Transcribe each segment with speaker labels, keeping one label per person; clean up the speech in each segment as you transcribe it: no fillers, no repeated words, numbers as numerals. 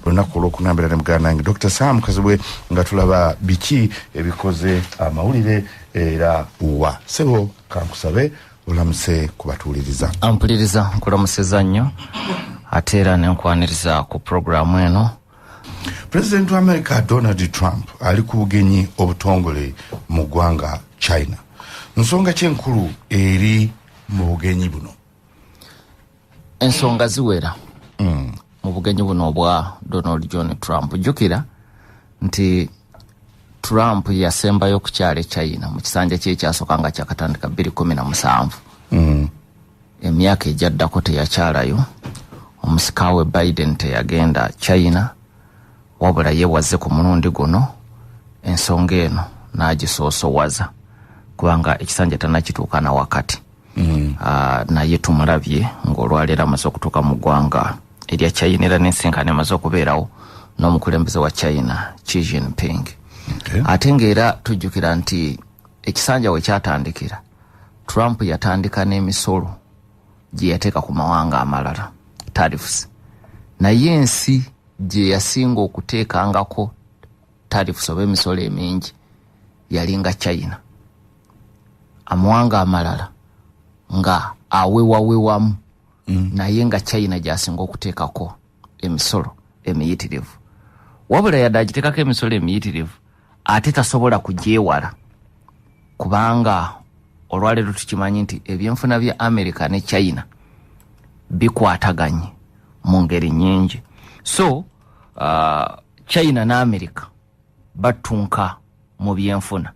Speaker 1: lunaku olw'okunambira ne muganda nange Dr. Sam Kazibwe nga tulaba biki ebikoze amawulire era wa sebo kankusabe olamuse kubatuuliriza.
Speaker 2: Ampuliriza nkulamuseza nnyo ate era nenkwaniriza ku programu eno.
Speaker 1: President wa America Donald Trump ali ku bugenyi obutongole mu ggwanga China. Nsonga kyenkulu eri mu bugenyi buno.
Speaker 2: Ensonga ziwera mu bugenyi buno obwa Donald John Trump. Jukira nti Trump yasembayo ku kyalo China mu kisanja kye kyasooka nga kyakatandika 2017. Emyaka ejaddako teyakyalayo. Omusikawe Biden teyagenda China wabula yewaze ku mulundi guno ensonga eno n'agisoosowaza kubanga ekisanja tannakituuka na wakati. Naye tumulabye ng'olwaleero amaze okutuuka mu ggwanga erya China era n'ensinkano emaze okubeerawo n'omukulembeze wa China Xi Jinping. Ate ng'era tujjukira nti ekisanja we kyatandikira Trump yatandika n'emisolo gye yateeka ku mawanga amalala, tariffs. Naye ensi gye yasinga okuteekangako tariffs oba emisolo emingi yalinga China. Amawanga amalala nga awewawewamu naye nga China gyasinga okuteekako emisolo emiyitirivu. Wabula yadde agiteekako emisolo emiyitirivu ate tasobola kugyewala kubanga olwaleero tukimanyi nti ebyenfuna bya America ne China bikwataganye mu ngeri nnyingi. So China na America batunka mu byenfuna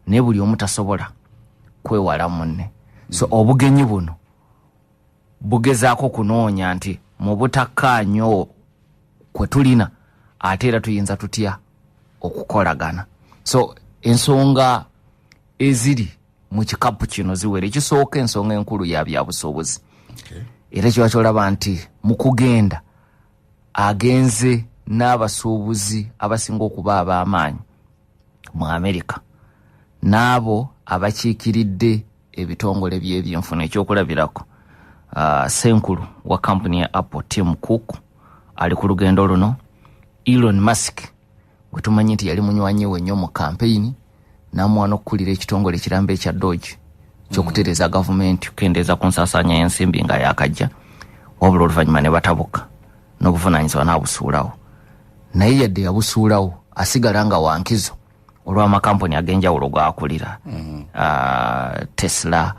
Speaker 2: ne buli omu tasobola kwewala munne. So obugenyi buno bugezaako kunoonya nti mu butakkaanyo kwe tulina ate era tuyinza tutya okukolagana. So ensonga eziri mu kikapu kino ziwere. Ekisooka ensonga enkulu ya byabusobozi. Era kiba kyolaba nti mu kugenda agenze n'abasuubuzi abasinga okuba ab'amaanyi mu Amerika n'abo abakiikiridde ebitongole by'ebyenfuna. Ekyokulabirako senkulu wa kampuni ya Apple Tim Cook ali ku lugendo luno. Elon Musk gwe tumanyi nti yali munywanyi we nnyo mu kampeyini n'amwana okukulira ekitongole kirambe ekya Doge ky'okutereeza gavumenti okukendeeza ku nsaasaanya y'ensimbi nga yakajja wabula oluvannyuma ne batabuka n'obuvunaanyizibwa n'abusuulawo. Naye yadde yabusuulawo asigala nga wankizo olw'amakampuni ag'enjawulo g'akulira. Tesla,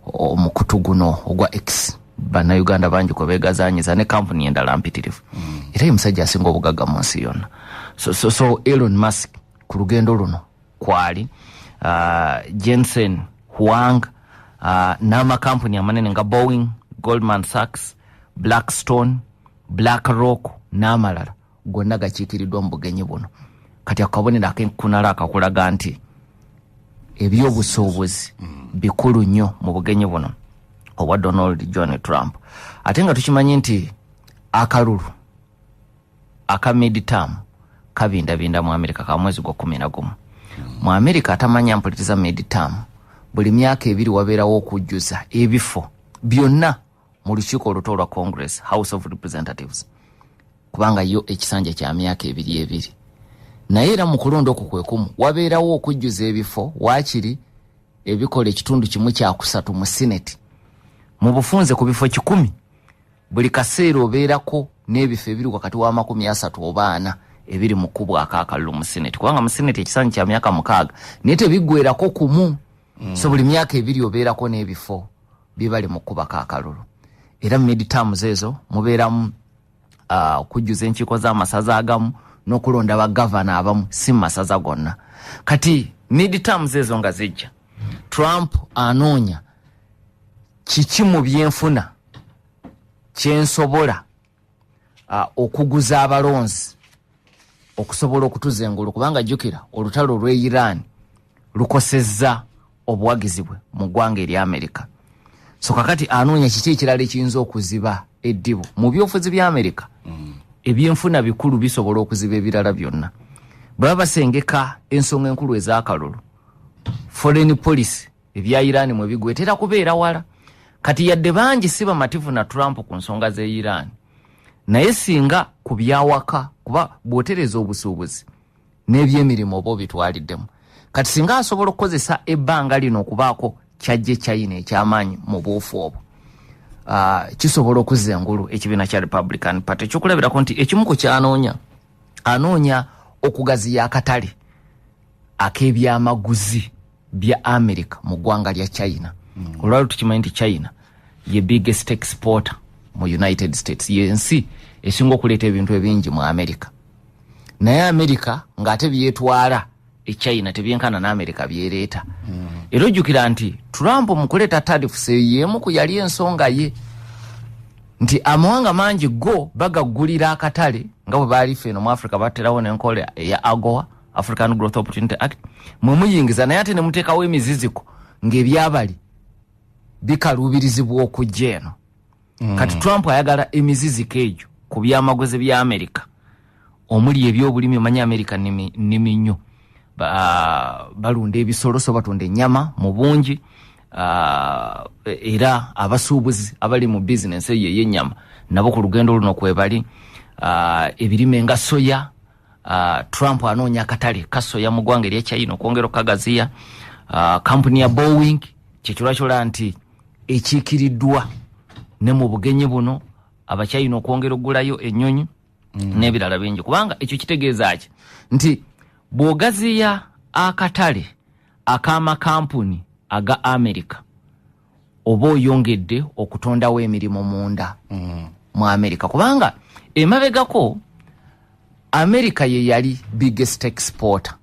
Speaker 2: omukutu guno ogwa X, bannayuganda bangi kwe beegazaanyiza ne kampuni endala mpitirivu. Era ye musajja asinga obugagga mu nsi yonna. So Elon Musk ku lugendo luno kwali Jensen Huang n'amakampuni amanene nga Boeing, Goldman Sachs, Blackstone, BlackRock n'amalala gonna gakiikiriddwa mu bugenyi buno. Kati akabonero akenkunala akakulaga nti ebyobusuubuzi bikulu nnyo mu bugenyi buno obwa Donald John Trump. Ate nga tukimanyi nti akalulu aka midterm kabindabinda mu Amerika ka mwezi gwa 11. Mu Amerika atamanya mpuliriza midterm buli myaka ebiri wabeerawo okujjuza ebifo byonna mu lukiiko oluto lwa Congress, House of Representatives, kubanga yo ekisanja kya myaka ebiri. Naye era mu kulonda okwo kwekumu wabeerawo okujjuza ebifo waakiri ebikola ekitundu kimu kya kusatu mu Senate. Mu bufunze ku bifo 10 buli kaseera obeerako n'ebifo ebiri wakati wa 30 oba 40 ebiri mu kubwa akakalulu mu Senate. Kubanga mu Senate ekisanja kya myaka 6 naye tebiggwerako kumu. So buli myaka ebiri obeerako n'ebifo bibali mu kuba akakalulu. Era midterms ezo mubeeramu okujjuza enkiiko z'amasaza agamu n'okulonda bagavana abamu si masaza gonna. Kati midterms ezo nga zijja Trump anoonya kiki mu byenfuna kyensobola okuguza abalonzi okusobola okutuzengula kubanga jjukira olutalo lw'e Iran lukosezza obuwagizi bwe mu ggwanga erya Amerika. So kakati anoonya kiki ekirala ekiyinza okuziba eddibu mu byobufuzi bya Amerika. Ebyenfuna bikulu bisobola okuziba ebirala byonna. Bwe basengeka ensonga enkulu ez'akalulu foreign policy ebya Iran mwe bigwetera kubeera wala. Kati yadde bangi siba mativu na Trump ku nsonga ze Iran naye singa ku byawaka kuba bwotereza obusuubuzi n'ebyemirimu oba bitwaliddemu kati singa asobola okukozesa ebbanga lino okubaako kyajje China ekyamaanyi mu buufu obwo kisobola okuzza engulu ekibiina kya Republican Party ekyokulabirako nti ekimu ku anoonya okugaziya akatale ak'ebyamaguzi bya America mu ggwanga lya China. Olwalo tukimanyi nti China ye biggest exporter mu United States, yensi esinga okuleeta ebintu ebingi mu America. Naye America ng'ate byetwala China tebyenkana na America byereeta. Era ojjukira nti Trump mu kuleeta tariffs yemu ku yali ensonga ye nti amawanga mangi go bagaggulira akatale nga bwe baali ffe mu Africa baterawo n'enkola ya AGOA, African Growth Opportunity Act, muyingiza naye ate ne muteekawo emiziziko ng'ebyabali bikaluubirizibwa okujja eno. Kati Trump ayagala emiziziko egyo ku byamaguzi bya America omuli ebyobulimi omanyi America nnimi nnyo balunda ebisolo so batunda ennyama mu bungi era abasuubuzi abali mu business eyo y'ennyama nabo ku lugendo luno kwebali ebirime nga soya. Trump anoonya akatale kasoya mu ggwanga erya China okwongera okukagaziya. Kampuni ya Boeing kyekyola nti ekiikiriddwa ne mu bugenyi buno abachina okwongera okugulayo ennyonyi n'ebirala bingi kubanga ekyo kitegeeza ki nti bw'ogaziya akatale ak'amakampuni aga America oba oyongedde okutondawo emirimu munda mu America kubanga emabegako America ye yali biggest exporter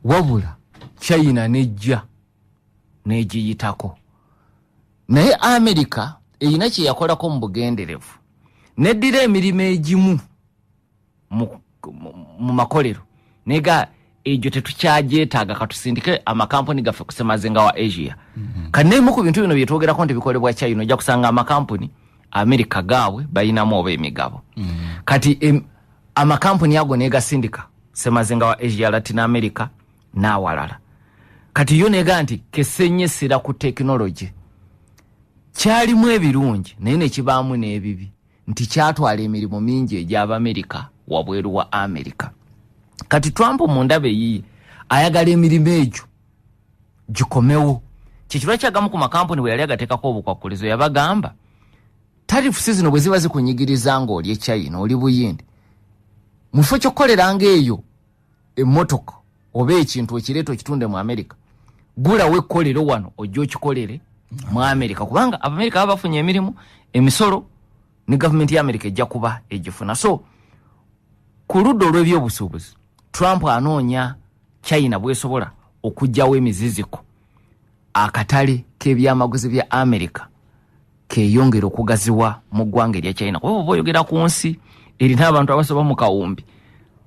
Speaker 2: wabula China nejja negiyitako naye America eyina kye yakolako mu bugenderevu neddira emirimu egimu mu makolero nega egyo tetukyagyetaaga katusindike amakampuni gaffe kusemazenga wa Asia. Kanne mu ku bintu bino byetwogerako nti bikolebwa China ojja kusanga amakampuni America gaabwe bayinamu oba emigabo. Kati amakampuni ago negasindika semazenga wa Asia, Latin America n'awalala. Kati yo nega nti kesenyesera ku technology kyalimu ebirungi naye ne kibaamu n'ebibi nti kyatwala emirimu mingi egy'aba America wabweru wa America. Kati Trump mu ndabe yiye ayagala emirimu egyo gikomewo. Kikirwa kyagamu ku makampuni bwe yali agateekako obukwakulizo yabagamba tariffs zino bwe ziba zikunyigiriza ng'oli China oli buyindi mufo kyokkoleranga eyo emmotoka oba ekintu ekireeto kitunde mu America gulawo ekkolero wano ojja okikolere mu America kubanga America bafunye emirimu emisolo ne government ya America ejja kuba ejifuna. So ku ludda olw'ebyobusuubuzi Trump anoonya China bwesobola okujjawo emiziziko akatale k'ebyamaguzi bya America keyongera okugaziwa mu ggwanga erya China kuba oba oyogera ku nsi erina abantu abasoba mu kawumbi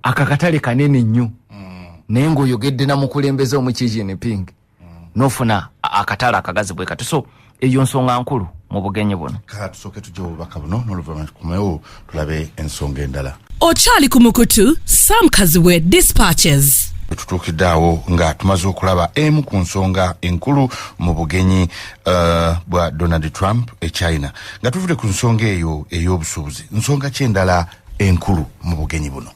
Speaker 2: akakatale kanene nnyo naye ng'oyogedde na mukulembeze omu Xi Jinping n'ofuna akatale akagazi bwe kati. So eyo nsonga nkulu mu bugenyi buno.
Speaker 1: Tusooke tujja obubaka buno n'oluvannyuma tukomewo tulabe ensonga endala.
Speaker 3: Ochali kumukutu Sam Kaziwe Dispatches.
Speaker 1: Tutuukidde awo nga tumaze okulaba emu ku nsonga enkulu mu bugenyi bwa Donald Trump e China. Nga tuvudde ku nsonga eyo ey'obusuubuzi, nsonga ki endala enkulu mu bugenyi buno?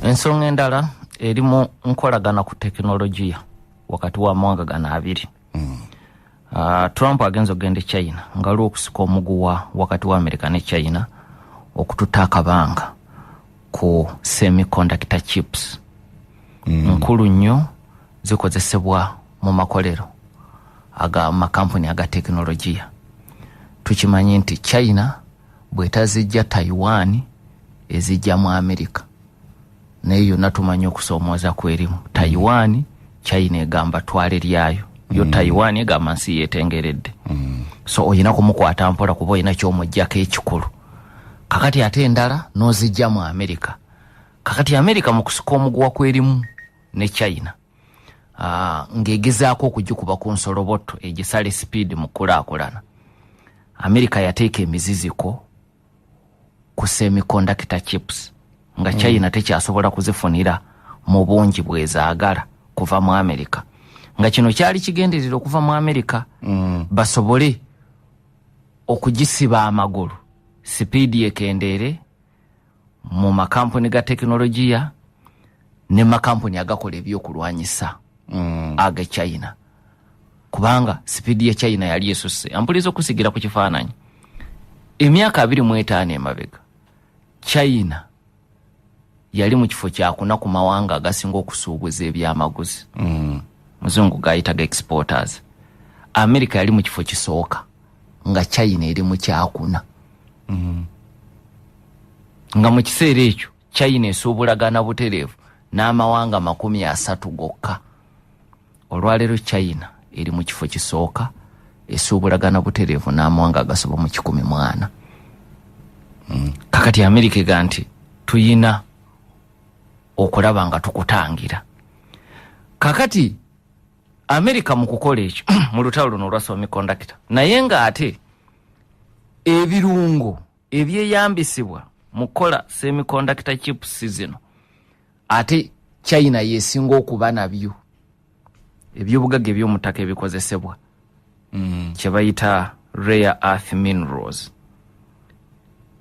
Speaker 2: Ensonga endala erimu nkolagana ku tekinologiya wakati w'amawanga gano abiri. Trump agenza ogenda China nga lw'okusika omuguwa wakati wa America ne China okututa akabanga ku semiconductor chips. Nkulu nnyo zikozesebwa mu makolero aga makampuni aga tekinologiya. Tukimanyi nti China bwetazijja Taiwan ezijja mu America naye yonna tumanyi okusoomooza kwerimu. Taiwan China egamba twale lyayo yo Taiwan egamba nsi yetengeredde. So oyina kumukwata mpola kuba oyina ky'omuggyako ekikulu. Kakati ate endala n'ozijja mu America. Kakati America mu kusika omuguwa kwerimu ne China ng'egezaako okugikuba ku nsoloboto egisale speed mu kulaakulana. America yateeka emiziziko ku semiconductor chips nga China tekyasobola kuzifunira mu bungi bwezaagala kuva mu America. Nga kino kyali kigenderera okuva mu America basobole okugisiba amagulu speedi ekendere mu makampuni ga teknolojia ne makampuni agakola ebyokulwanyisa aga China kubanga speedi ya China yali esusse. Ampulizo okusigira ku kifaananyi emyaka 25 emabega China yali mu kifo kyakuna ku mawanga agasinga okusuubuza ebyamaguzi muzungu gayitaga exporters. America yali mu kifo kisooka nga China eri mu kyakuna nga mu kiseera ekyo China esuubulagana butereevu n'amawanga 30 gokka. Olwaleero China eri mu kifo kisooka esuubulagana butereevu n'amawanga agasoba mu 14. Kakati America ega nti tuyina okulaba nga tukutangira. Kakati America mu kukola ekyo mu lutalo luno olwa semiconductor naye nga ate ebirungo ebyeyambisibwa mu kola semiconductor chips zino ate China yesinga okuba nabyo ebyobugagga eby'omutaka ebikozesebwa kye bayita rare earth minerals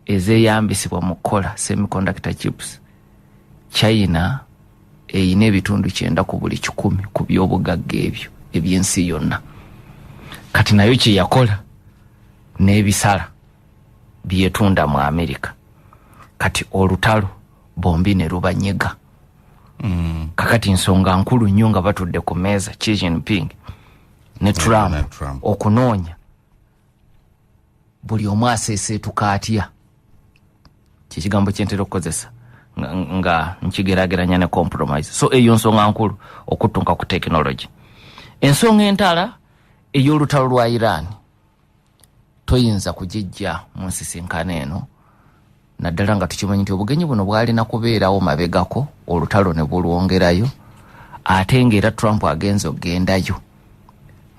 Speaker 2: ezeyambisibwa mu kola semiconductor chips. China eyina ebitundu 9 ku buli 10 ku byobugagga ebyo ebyensi yonna. Kati nayo kye yakola n'ebisala byetunda mu America. Kati olutalo bombi ne rubanyega. Kakati nsonga nkulu nnyo nga batudde ku meeza Xi Jinping ne Trump okunoonya buli omu aseeseetuka atya. Kikigambo kyentera okukozesa nga nkigeraageranya ne compromise. So eyo nsonga nkulu okutunka ku technology. Ensonga entala ey'olutalo lwa Iran toyinza kugijja mu nsisinkano eno naddala nga tukimanyi nti obugenyi buno bwalina kubeerawo mabegako olutalo ne bulwongerayo ate ng'era Trump agenza okugendayo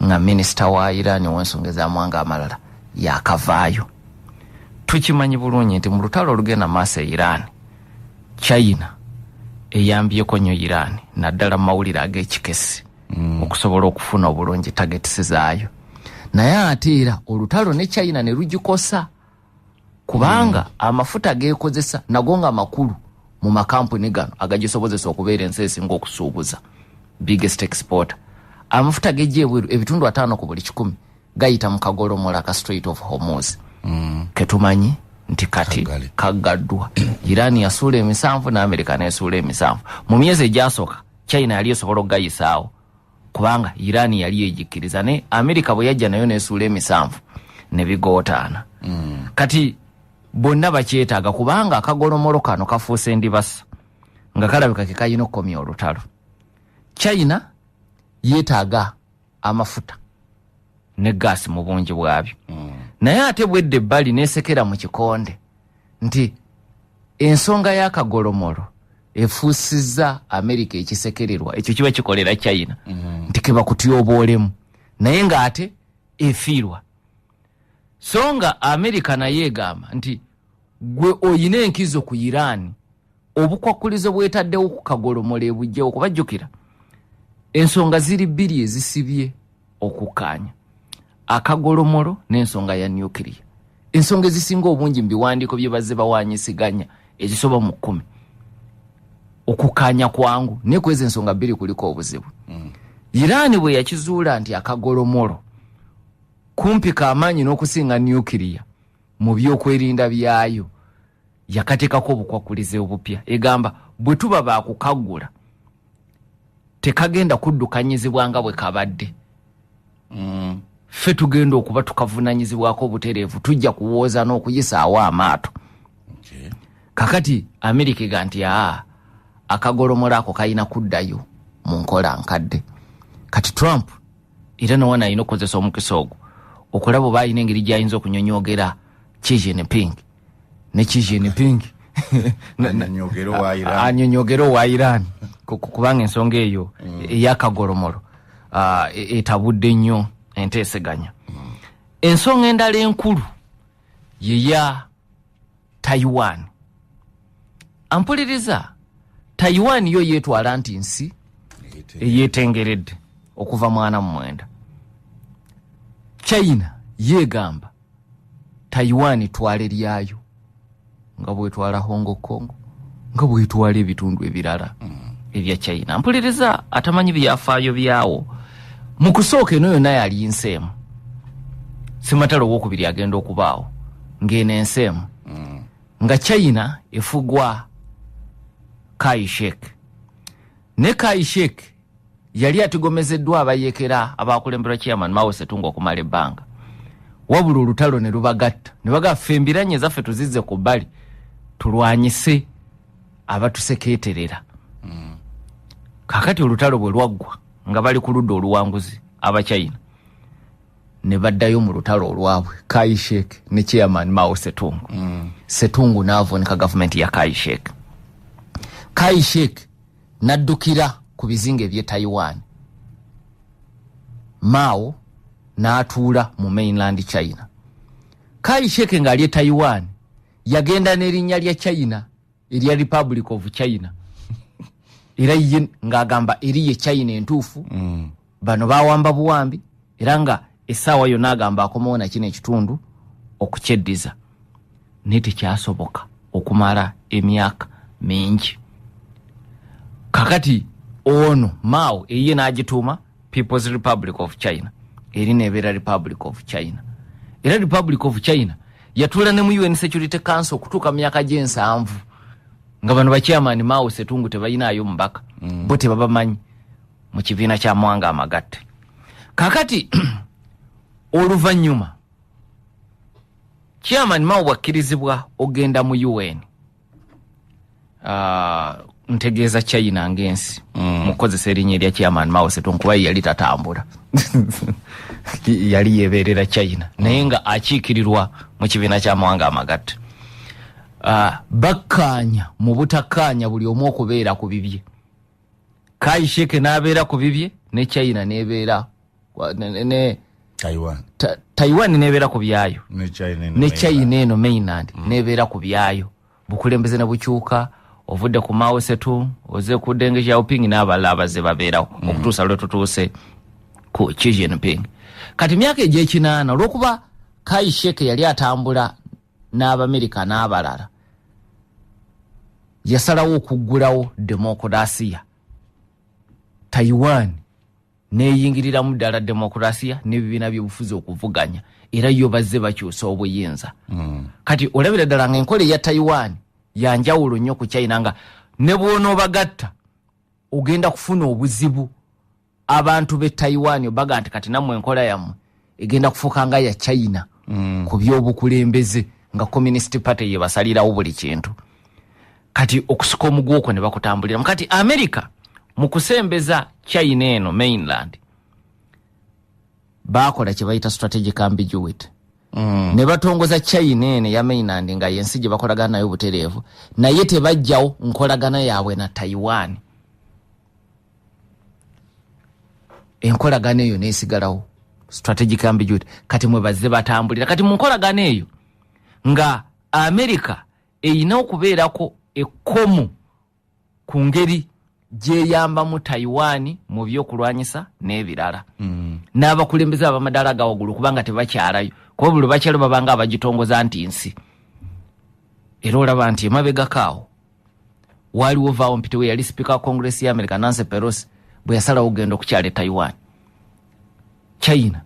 Speaker 2: nga minisita wa Iran w'ensonga ez'amawanga amalala yakavaayo. Tukimanyi bulungi nti mu lutalo olugenda maaso e Iran China eyambyeko nnyo Iran naddala mu mawulire ag'ekikesi okusobola okufuna obulungi targets zaayo. Naye ate era olutalo ne China ne lugikosa kubanga amafuta geekozesa nago nga makulu mu makampuni gano agagisobozesa okubeera ensi esinga okusuubuza biggest exporter. Amafuta gejjeebweru ebitundu 5 ku buli 10 gayita mu kagolomola ka Strait of Hormuz. Ketumanyi nti kati kagaddwa. Iran yasuula emisanvu na America nesuula emisanvu. Mu myezi egyasooka China yali esobola okugayisaawo kubanga Iran yali ejikkiriza ne America bwe yajja nayo nesuula emisanvu ne bigootaana. Kati bonna bakyetaaga kubanga akagolomolo kano kafuuse ndibasa nga kalabika ke kayina okukomya olutalo. China yeetaaga amafuta ne gaasi mu bungi bwabyo. Naye ate bwedde ebbali neesekera mu kikonde nti ensonga y'akagolomolo efuusizza America ekisekererwa ekyo kiba kikolera China nti keba kutyoboolemu naye ng'ate efiirwa. So nga America naye egamba nti gwe oyina enkizo ku Iran obukwakulizo bwetaddewo ku kagolomolo ebujja okubajjukira ensonga ziri 2 ezisibye okukaanya akagolomolo n'ensonga ya nuclear. Ensonga ezisinga obungi mbiwandiiko bye bazze bawanyisiganya ezisoba mu 10 okukaanya kwangu ne kweza ensonga 2 kuliko obuzibu. Iran bwe yakizuula nti akagolomolo kumpi kamaanyi n'okusinga nuclear mu byokwerinda byayo yakateekako obukwakulize obupya. Egamba bwe tuba baakukagula tekagenda kuddukanyizibwa nga bwe kabadde. Ffe tugenda okuba tukavunanyizibwako obutereevu tujja kuwooza n'okuyisaawo amaato. Kakati America ega nti akagolomola ako kayina kuddayo mu nkola nkadde. Kati Trump era nawana ayina okukozesa omukisa ogwo okulaba oba ayina engeri gy'ayinza okunyonyogera Xi Jinping ne Xi Jinping anyonyogero wa Iran kubanga ensonga eyo ey'akagolomolo etabudde nnyo enteeseganya. Ensonga endala enkulu yeya Taiwan. Ampuliriza Taiwan yo yeetwala nti nsi eyeetengeredde okuva 49. China yegamba Taiwan twale lyayo nga bwetwala Hong Kong nga bwetwala ebitundu ebirala ebya China. Mpuliriza atamanyi byafaayo byawo mu kusooka eno yonna yali nseemu. Simatalo wokubiri agenda okubaawo ng'eno enseemu nga China efugwa Kai-shek. Ne Kai-shek yali atigomezeddwa abayekera abakulemberwa chairman Mao Zedong okumala ebbanga. Wabula olutalo ne lubagatta ne bagaffe embiranye zaffe tuzizze ku bbali tulwanyise abatusekeeterera. Kakati olutalo bwe lwaggwa nga bali ku ludda oluwanguzi aba China ne baddayo mu lutalo olwabwe Kai-shek ne chairman Mao Zedong. Zedong n'avonika gavumenti ya Kai-shek. Kai-shek naddukira ku bizinga eby'e Taiwan. Mao n'atuula mu mainland China. Kai-shek ng'ali e Taiwan yagenda n'erinnya lya China erya Republic of China. Era ye ng'agamba eri ye China entuufu. Bano bawamba buwambi era nga essaawa yonna agamba akomawo na kino ekitundu okukyeddiza. Naye tekyasoboka okumala emyaka mingi. Kakati ono Mao eye n'agituuma People's Republic of China. Eri nebeera Republic of China. Era Republic of China yatuula ne mu UN Security Council okutuuka myaka gye7 nga bano bachairman Mao Zedong tebayinaayo mubaka. Bo tebabamanyi mu kibiina kya Mwanga Amagatte. Kakati oluvannyuma chairman Mao bwakkirizibwa ogenda mu UN. Ntegeeza China ngensi mukozesa erinnya erya chairman Mao Zedong kuba yali tatambula. Yali yebeerera China naye nga akiikirirwa mu kibiina kya Mwanga Amagatte. Bakkaanya mu butakkaanya buli omu okubeera ku bibye. Kai-shek n'abeera ku bibye ne China n'ebeera ne Taiwan n'ebeera ku byayo ne China eno mainland n'ebeera ku byayo. Bukulembeze ne bukyuka ovudde ku Mao Zedong oze ku Deng Xiaoping n'abalala abazze babeerawo okutuusa lwe tutuuse ku Xi Jinping. Kati myaka egy'ekinaana olw'okuba Kai-shek yali atambula n'Abamerika n'abalala yasalawo okuggulawo demokrasiya. Taiwan neeyingirira mu ddala demokrasiya n'ebibiina by'obufuzi okuvuganya era yo bazze bakyusa obuyinza. Kati olabira ddala ng'enkola eya Taiwan yanjawulo nnyo ku China nga ne bw'onoobagatta ogenda kufuna obuzibu. Abantu b'e Taiwan obaga nti kati nammwe enkola yammwe egenda kufuuka nga ya China ku by'obukulembeze nga Communist Party ye basalirawo buli kintu. Kati okusika omugwo okwo ne bakutambulira. Kati America mu kusembeza China eno mainland baakola kye bayita strategic ambiguity. Ne batongoza China eno ya mainland nga yensi gye bakolagana nayo butereevu naye tebajjawo nkolagana yaabwe na Taiwan. Enkolagana eyo neesigalawo strategic ambiguity. Kati mwe bazze batambulira. Kati mu nkolagana eyo nga America eyina okubeerako ekkomo ku ngeri gyeyamba mu Taiwan mu by'okulwanyisa n'ebirala. N'abakulembeze ab'amadaala ga waggulu kubanga tebakyalayo kuba buli bakyalo babanga abagitongoza nti nsi. Era olaba nti emabegakaawo waaliwo Vaughn Mpito we yali Speaker wa Congress ya America Nancy Pelosi bwe yasalawo ogenda okukyala e Taiwan. China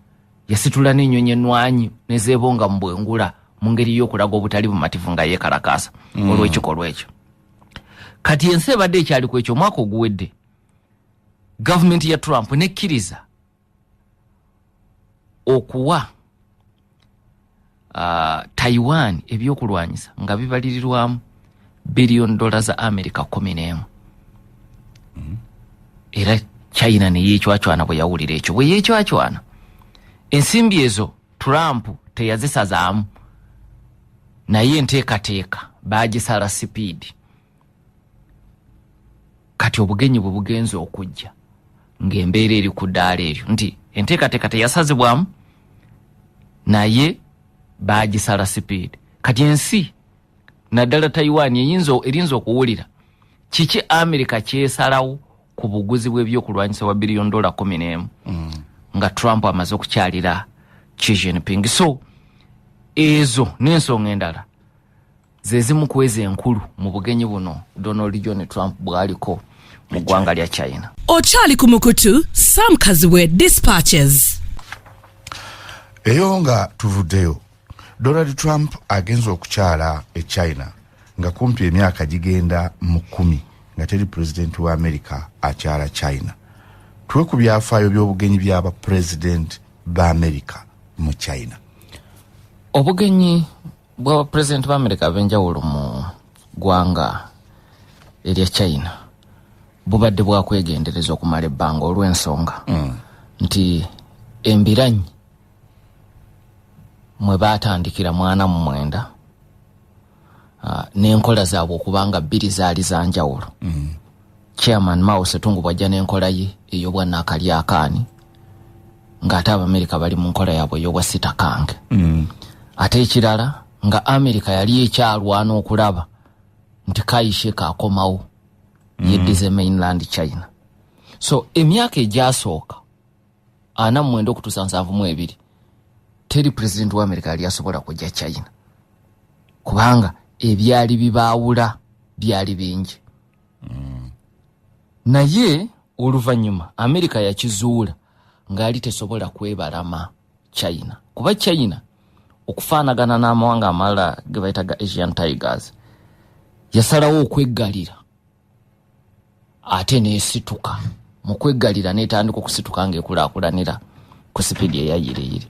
Speaker 2: yasitula n'ennyonyi ennwanyi n'ezeebonga mu bwengula mu ngeri y'okulaga obutali bumativu nga yeekalakaasa olw'ekikolwa ekyo. Kati ensi ebadde ekyali ku ekyo omwaka oguwedde gavumenti ya Trump nekkiriza okuwa Taiwan ebyokulwanyisa nga bibalirirwamu $1 za America 11. Era China ne yeechwachwana bwe yawulira ekyo. Bwe yeechwachwana ensimbi ezo Trump teyazisazaamu naye enteekateeka baagisala sipiidi. Kati obugenyi bwe bugenze okujja ng'embeera eri ku ddaala eryo nti enteekateeka teyasazibwamu naye baagisala sipiidi. Kati ensi naddala Taiwan erinza okuwulira kiki America kyesalawo ku buguzi bw'ebyokulwanyisa wa $1 11 nga Trump amaze okukyalira Xi Jinping. So ezo n'ensonga endala ze zimu ku ezo enkulu mu bugenyi buno Donald John Trump bw'aliko mu ggwanga lya China.
Speaker 3: Okyali ku mukutu Sam Kaziwe Dispatches.
Speaker 1: Eyo nga tuvuddeyo, Donald Trump agenza okukyala e China nga kumpi emyaka gigenda mu 10 nga teri president wa America akyala China. Tuwe ku byafaayo by'obugenyi by'aba president ba America mu China.
Speaker 2: Obugenyi bwa president ba America benjawulo mu ggwanga erya China bubadde bwa kwegendereza okumala ebbanga olw'ensonga nti embiranyi mwe batandikira mwana mu 9 n'enkola zaabwe okubanga bbiri zaali za njawulo. Chairman Mao Zedong bwajja n'enkola ye ey'obwa naakalyaakaani ng'ate Abamerika bali mu nkola yaabwe ey'obwa sitakange. Ate ekirala nga Amerika yali ekyalwana okulaba nti kayishe kaakomawo yeddize mainland China. So emyaka egyasooka 49 okutuusa 72 teri president wa Amerika yali asobola kujja China kubanga ebyali bibaawula byali bingi. Naye oluvannyuma Amerika yakizuula ng'ali tesobola kwebalama China kuba China okufaanagana n'amawanga amalala ge bayitaga Asian Tigers yasalawo okweggalira ate n'esituka mu kweggalira n'etandika okusituka ng'ekulaakulanira ku sipiidi eyayireyire.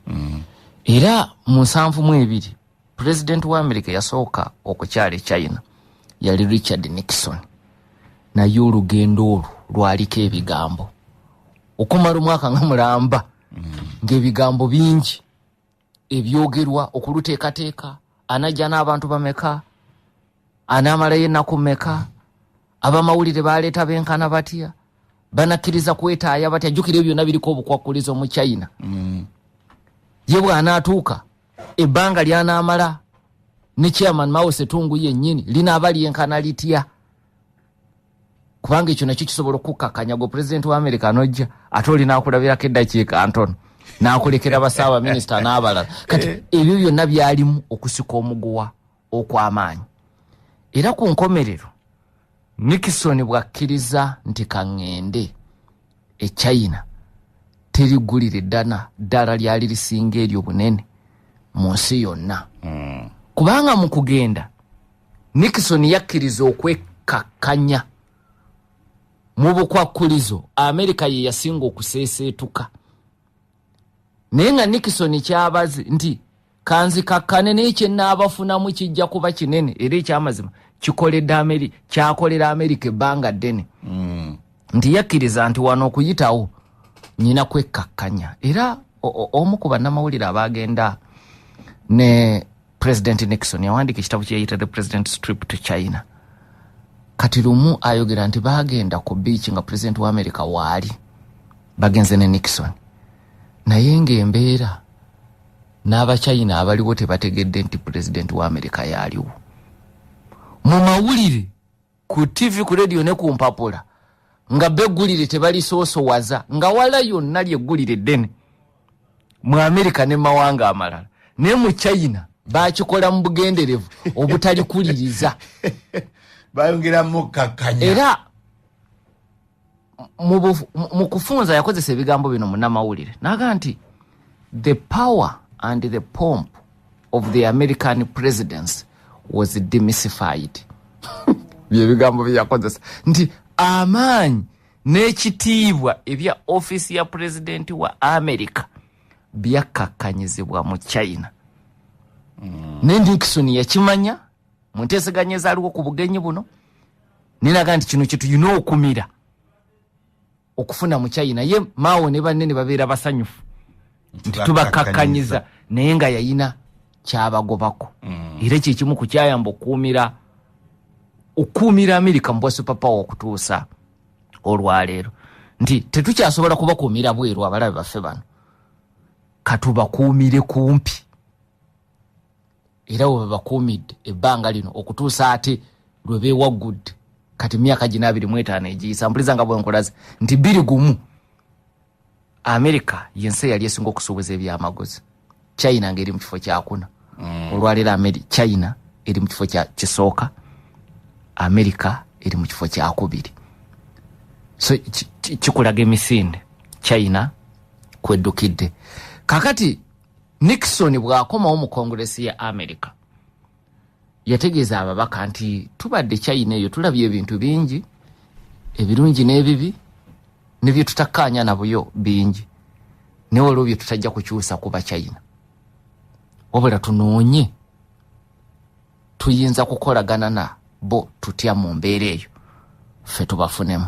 Speaker 2: Era mu 72 president wa Amerika yasooka okukyala China yali Richard Nixon. Naye olugendo olwo lwaliko ebigambo okumala omwaka nga mulamba ng'ebigambo bingi ebyogerwa okuluteekateeka anajja n'abantu bameka anaamalayo ennaku mmeka abamawulire baleeta benkana batya banakkiriza kwetaaya batya. Jjukira byonna biriko obukwakkulizo mu China. Ye bw'anaatuuka ebbanga ly'anaamala ne Chairman Mao Zedong yennyini linaaba lyenkana litya kubanga ekyo nakyo kisobola okukkakanya go president wa America nojja ate olinaakulabirako eddakiika ntono n'akulekera basaawa minisita n'abalala. Kati ebyo byonna byalimu okusika omuguwa okw'amaanyi. Era ku nkomerero Nixon bwakkiriza nti kaŋŋende e China terigulire ddala lyali lisinga eryo bunene mu nsi yonna. Kubanga mu kugenda Nixon yakkiriza okwekkakkanya mu bukwakkulizo Amerika ye yasinga okuseeseetuka. Naye nga Nixon kyabazi nti kanzikakkane n'ekyenaabafunamu kijja kuba kinene era ekyamazima kyakolera Amerika ebbanga ddene. Nti yakkiriza nti wano okuyitawo nyina kwekkakkanya. Era omu ku bannamawulire abagenda ne President Nixon yawandiika ekitabo kyeyita The President's Trip to China. Kati lumu ayogera nti bagenda ku beach nga president wa America waali bagenze ne Nixon. Naye ng'embeera n'Abachina abaliwo tebategedde nti president wa America yaaliwo. Mu mawulire ku TV ku radio ne ku mpapula nga beggulire tebalisoosowaza nga wala yonna lyeggulire eddene mu America ne mawanga amalala. Ne mu China bakikola mu bugenderevu obutalikuliriza.
Speaker 1: Bayongera mu kakkanya.
Speaker 2: Era mu kufunza yakozesa ebigambo bino munnamawulire n'aga nti the power and the pomp of the American presidents was demystified. Bye bigambo byakozesa nti amaanyi n'ekitiibwa ebya office ya president wa America byakkakkanyizibwa mu China. Ne Nixon yakimanya mu nteeseganya ezaaliwo ku bugenyi buno ninaga nti kino kye tulina okumira okufuna mu China. Ye Mao ne banne ne babeera basanyufu nti tubakakkanyiza naye nga yayina kyabagobako. Era kyekimu ku kyayamba okuumira Amerika mu bwasupapawa okutuusa olwaleero nti tetukyasobola kubakuumira bweru abalabe baffe bano katubakuumire kumpi. Era we bakuumidde ebbanga lino okutuusa ate lwe beewaggudde kati myaka 25 egiyisa. Mpuliza nga bwenkolaze nti 21 Amerika yensi yali esinga okusuubuza ebyamaguzi, China ngeri mu kifo kyakuna. olwalira China eri mu kifo kya kisooka, America eri mu kifo kya kubiri. So kikulaga emisinde China kweddukidde. Kakati Nixon bw'akomawo mu Congress ya America yategeeza ababaka nti tubadde China eyo tulabye ebintu bingi ebirungi n'ebibi nebyo tutakkaanya nabyo bingi ne olwo tutajja kukyusa kuba China wabula tunoonye tuyinza kukolagana na bo tutya mu mbeera eyo ffe tubafunemu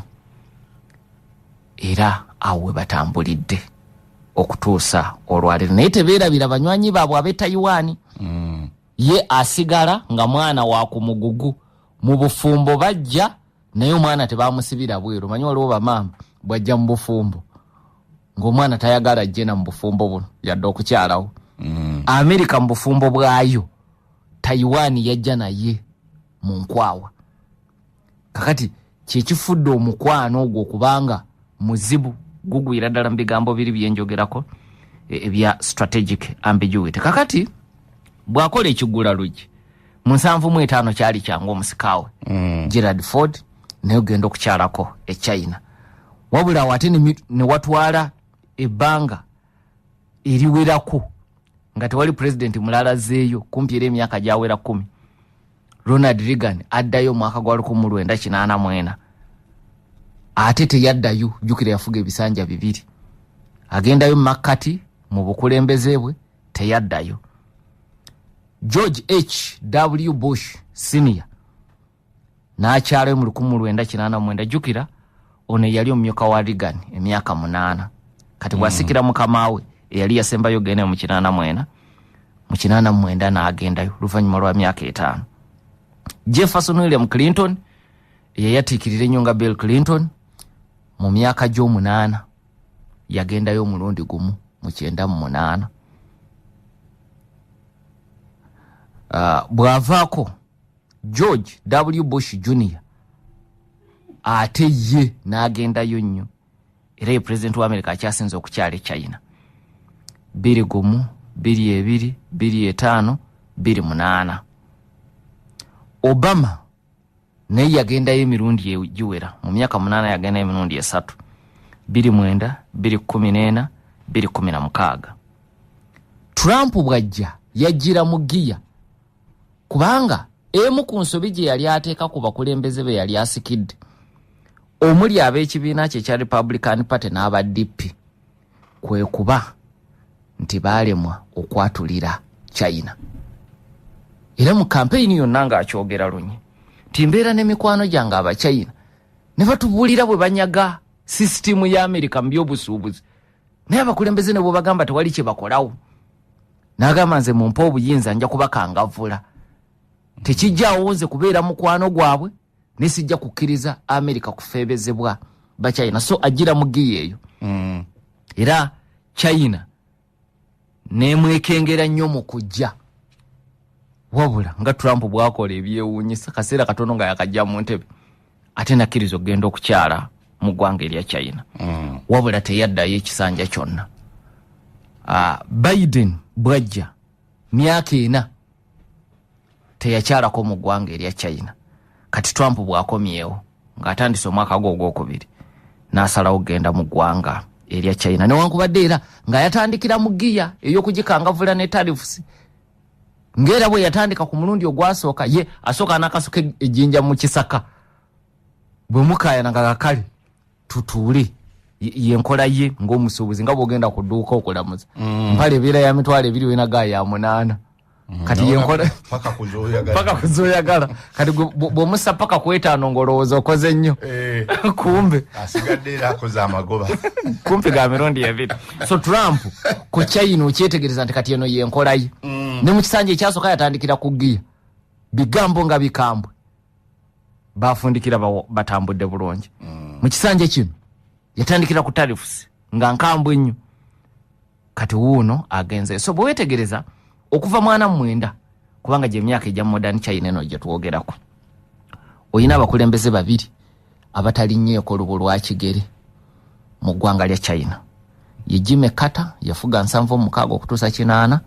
Speaker 2: era awe batambulidde okutuusa olwaliro naye tebeerabira banywanyi baabwe ab'e Taiwan. Ye asigala nga mwana wa kumugugu mu bufumbo bajja naye omwana tebamusibira bweru. Manyi waliwo bamaama bwajja mu bufumbo ng'omwana tayagala ajjena mu bufumbo buno yadde okukyalawo. Amerika mu bufumbo bwayo, Taiwan yajja naye mu nkwawa. Kakati kyekifudde omukwano ogwo kubanga muzibu gugwira ddala mu bigambo biri byenjogerako ebya strategic ambiguity. Kakati bwakola ekigula lugi mu 75 kyali kyangu omusikaawe Gerald Ford naye ogenda okukyalako e China. Wabula wate ne watwala ebbanga eriwerako nga tewali president mulala zeeyo kumpi era emyaka gyawera 10. Ronald Reagan addayo mwaka gwa 1984 ate teyaddayo, jukira yafuga ebisanja 2. Agendayo Makati mu bukulembeze bwe teyaddayo. George H.W. Bush Senior n'akyalayo mu 1989. Jukira ono yali omumyuka wa Reagan emyaka 8. Kati bwasikira mukamawe eyali yasembayo gene mu 1984 mu 1989 n'agendayo luvannyuma lwa myaka 5. Jefferson William Clinton yayatiikirira ennyo Bill Clinton mu myaka gyo8 yagendayo omulundi gumu mu 98. Bwavaako George W. Bush Jr. ate ye n'agendayo nnyo era ye president wa America akyasinze okukyala e China. 21, 22, 25, 28. Obama naye yagendayo emirundi egiwera mu myaka 8 yagendayo emirundi 3. 29, 2014, 2016. Trump bwajja yajjira mu giya kubanga emu ku nsobi gye yali ateeka ku bakulembeze be yali asikidde omuli ab'ekibiina kye kya Republican Party n'aba DP kwe kuba nti baalemwa okwatulira China. Era mu campaign yonna ng'akyogera lunye nti mbeera n'emikwano gyange aba China ne batubuulira bwe banyaga sisitimu ya Amerika mu by'obusuubuzi naye abakulembeze ne bwe bagamba tewali kye bakolawo n'agamba nze mumpa obuyinza nja kubakangavvula tekijjaawo nze kubeera mukwano gwabwe ne sijja kukkiriza Amerika kufeebezebwa ba China. So ajjira mu giya eyo. Era China n'emwekengera nnyo mu kujja wabula nga Trump bw'akola ebyewuunyisa kaseera katono nga yakajja mu ntebe ate nakkiriza okugenda okukyala mu ggwanga erya China. Wabula teyaddayo ekisanja kyonna. Biden bwajja myaka 4 teyakyalako mu ggwanga erya China. Kati Trump bw'akomyewo ng'atandise omwaka gwe ogwokubiri n'asalawo genda mu ggwanga erya China newankubadde era nga yatandikira mu giya ey'okugikangavula ne tariffs ng'era bwe yatandika ku mulundi ogwasooka ye asooka n'akasuka ejjinja mu kisaka bwe mukaayana nga kakale tutuule yenkola ye ng'omusuubuzi nga bw'ogenda ku dduuka okulamuza mpale ebeera ya mitwalo 2 wena gaa ya 8 kati yenkola paka kuzoyagala kati bw'omussa paka ku 5 ng'olowooza okoze nnyo kumbe
Speaker 1: asigadde era akoze amagoba
Speaker 2: kumpe ga mirundi 2. So Trump ku China okyetegereza nti kati eno yenkola ye ne mu kisanja ekyasooka yatandikira ku giya bigambo nga bikambwe baafundikira batambudde bulungi. Mu kisanja kino yatandikira ku tariffs nga nkambwe nnyo kati wuuno agenze. So bwe weetegereza okuva mwana 9 kubanga gye myaka ejja modern China eno gye twogerako oyina abakulembeze 2 abatalinyeeko lubu lwa kigere mu ggwanga lya China. Ye Jimmy Carter yafuga 76 okutuusa 8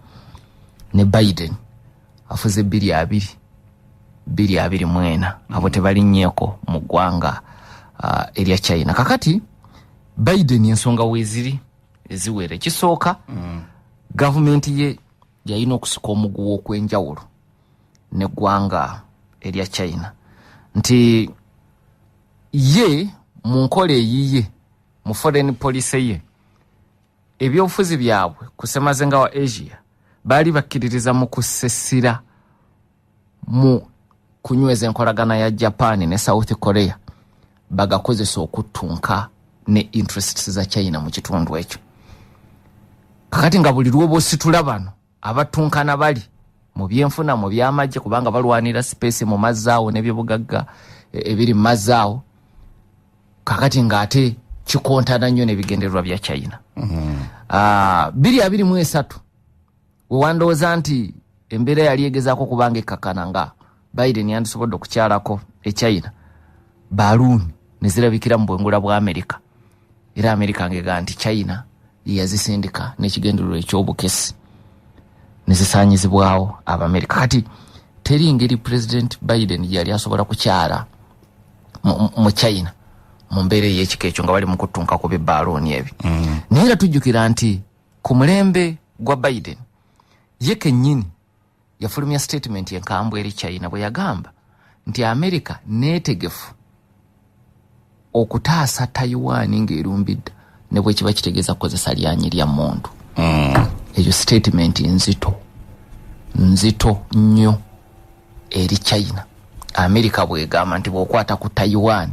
Speaker 2: ne Biden afuze 224 abo tebali nnyeko mu ggwanga erya China. Kakati Biden ensonga weziri eziwere kisooka gavumenti ye yalina okusika omuguwa okwenjawulo neggwanga erya China nti ye mu nkola eyiye mu foreign policy ye ebyobufuzi byabwe kusemazenga wa Asia bali bakkiririza mu kusesira mu kunyweza enkolagana ya Japan ne South Korea bagakozesa okutunka ne interests za China mu kitundu ekyo. Kakati nga buli lwobo situla bano abatunkana bali mu byenfuna mu byamajje kubanga balwanira space mu mazaawo n'ebyobugagga ebiri mu mazaawo. Kakati nga ate kikontana nnyo n'ebigendererwa bya China. 2023 wandowooza nti embeera yali egezaako kubanga ekkakana nga Biden yandisobodde okukyalako China baluni ne zirabikira mu bwengula bwa Amerika era Amerika ngega nti China yazisindika n'ekigendererwa eky'obukesi ne zisaanyizibwawo Abamerika. Kati teri ngeri President Biden yali asobola kukyala mu China mu mbeera y'ekika ekyo nga bali mu kutunka ku bibbaloni ebi. Naye era tujjukira nti ku mulembe gwa Biden ye kennyini yafulumya statement enkambwe eri China bwe yagamba nti Amerika neetegefu okutaasa Taiwan ng'erumbidde ne bwe kiba kitegeeza kukozesa lyanyi lya muntu. Eyo statement nzito nnyo eri China. Amerika bwegamba nti bw'okwata ku Taiwan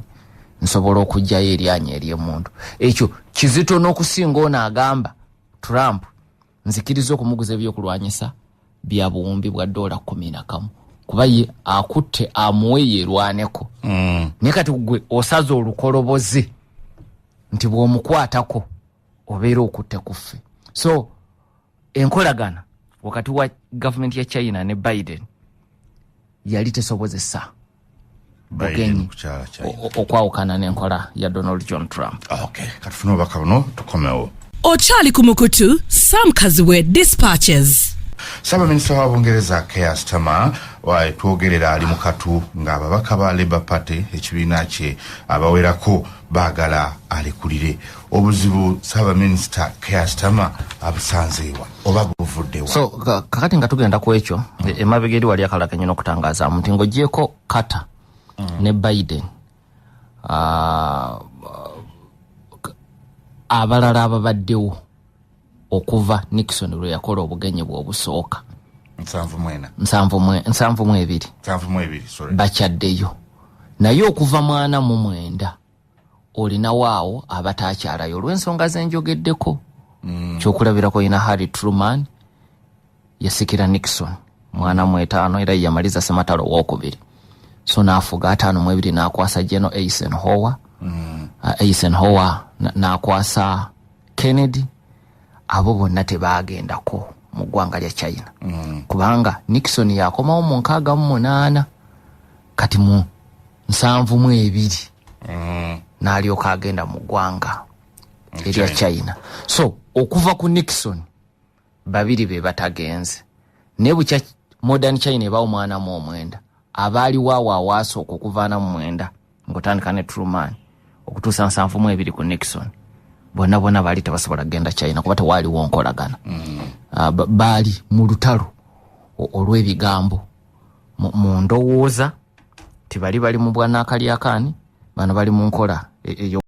Speaker 2: nsobola okujjayo eryanyi ery'emuntu. Ekyo kizito n'okusinga ono agamba Trump nzikiriza okumuguza ebyokulwanyisa bya buwumbi bwa $11 kuba ye akutte amuwe yerwaneko. Naye kati gwe osaza olukolobozi nti bw'omukwatako obeera okutte kuffe. So enkolagana wakati wa gavumenti ya China ne Biden yali tesobozesa bugenyi okwawukana n'enkola ya Donald John Trump.
Speaker 1: Okay, katufuna obubaka buno tukomewo.
Speaker 3: Ochali Kumukutu, Sam Kaziwe Dispatches.
Speaker 1: Ssaabaminisita wa Bungereza Keir Starmer twogerera ali mu katu ng'ababaka ba Labour Party ekibiina kye abawerako baagala alekulire. Obuzibu Ssaabaminisita Keir Starmer abusanzeewa oba buvuddewa?
Speaker 2: So kakati nga tugenda ku ekyo emabega eri wali akalaka nnyo n'okutangaaza nti ng'oggyeko Carter ne Biden abalala ababaddewo okuva Nixon lwe yakola obugenyi bw'obusooka
Speaker 1: 7
Speaker 2: bakyaddeyo. Naye okuva 49 olinawaawo abataakyalayo olw'ensonga zenjogeddeko. Kyokulabirako yina Harry Truman yasikira Nixon 45 era yamaliza sematalo w'okubiri. So naafuga 52 n'akwasa General Eisenhower. Eisenhower n'akwasa Kennedy. Abo bonna tebaagendako mu ggwanga lya China. Kubanga Nixon yakomawo mu 68 kati mu 72 n'alyoka agenda mu ggwanga erya China. So okuva ku Nixon babiri be batagenze. Ne bukya modern China ebaawo 49 abaaliwo awo awaasooka okuvaana mu 9 ng'otandika ne Truman okutuusa 72 ku Nixon. Bonna bali tebasobola kugenda China kuba tewaaliwo nkolagana. Baali mu lutalo olw'ebigambo mu ndowooza tibali mu bwanaakalyakaani bano bali mu nkola eyo